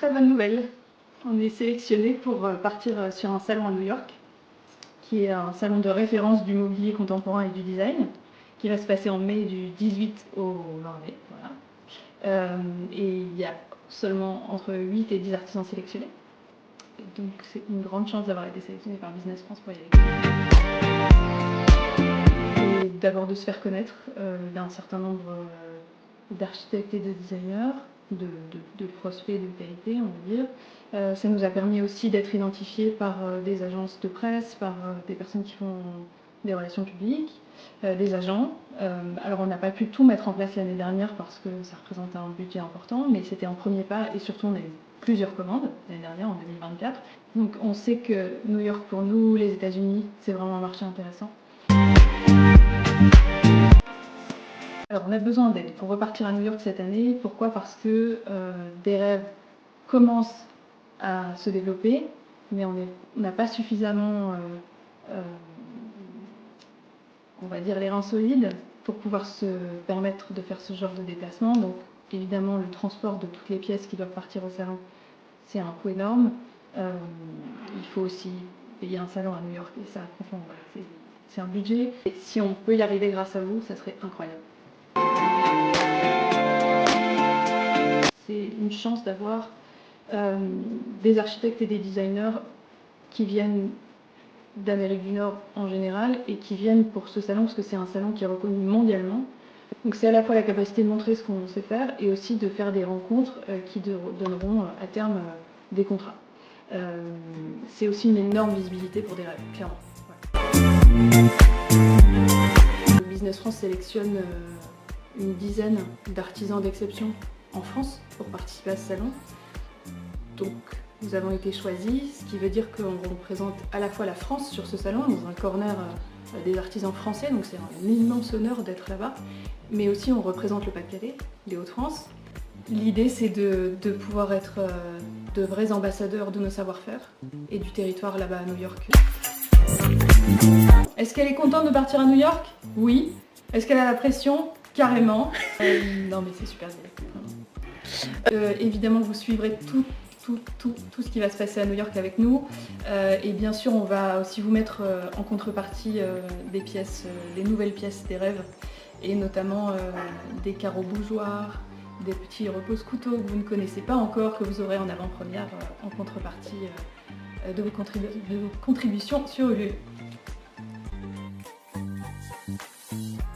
très bonne nouvelle. On est sélectionné pour partir sur un salon à New York, qui est un salon de référence du mobilier contemporain et du design, qui va se passer en mai du 18 au 20 mai. Voilà. Et il y a seulement entre 8 et 10 artisans sélectionnés. Donc c'est une grande chance d'avoir été sélectionné par Business France pour y aller. Et d'abord de se faire connaître d'un certain nombre d'architectes et de designers, de prospects de qualité, on va dire. Ça nous a permis aussi d'être identifiés par des agences de presse, par des personnes qui font des relations publiques, des agents. Alors on n'a pas pu tout mettre en place l'année dernière parce que ça représente un budget important, mais c'était un premier pas et surtout on a eu plusieurs commandes l'année dernière, en 2024. Donc on sait que New York pour nous, les États-Unis, c'est vraiment un marché intéressant. Alors on a besoin d'aide pour repartir à New York cette année. Pourquoi? Parce que des rêves commencent à se développer, mais on n'a pas suffisamment, on va dire, les reins solides pour pouvoir se permettre de faire ce genre de déplacement. Donc évidemment le transport de toutes les pièces qui doivent partir au salon, c'est un coût énorme. Il faut aussi payer un salon à New York et ça, franchement, voilà, c'est un budget. Et si on peut y arriver grâce à vous, ça serait incroyable. C'est une chance d'avoir des architectes et des designers qui viennent d'Amérique du Nord en général et qui viennent pour ce salon parce que c'est un salon qui est reconnu mondialement. Donc c'est à la fois la capacité de montrer ce qu'on sait faire et aussi de faire des rencontres qui donneront à terme des contrats. C'est aussi une énorme visibilité pour des rêves, clairement. Ouais. Business France sélectionne une dizaine d'artisans d'exception en France pour participer à ce salon. Donc nous avons été choisis, ce qui veut dire qu'on représente à la fois la France sur ce salon, dans un corner des artisans français, donc c'est un immense honneur d'être là-bas, mais aussi on représente le Pas-de-Calais, les Hauts-de-France. L'idée c'est de pouvoir être de vrais ambassadeurs de nos savoir-faire et du territoire là-bas à New York. Est-ce qu'elle est contente de partir à New York? Oui. Est-ce qu'elle a la pression? Carrément. Non mais c'est super. Évidemment vous suivrez tout ce qui va se passer à New York avec nous. Et bien sûr, on va aussi vous mettre en contrepartie des pièces, des nouvelles pièces des rêves, et notamment des carreaux bougeoirs, des petits repose-couteaux que vous ne connaissez pas encore, que vous aurez en avant-première en contrepartie de vos contributions sur Ulule.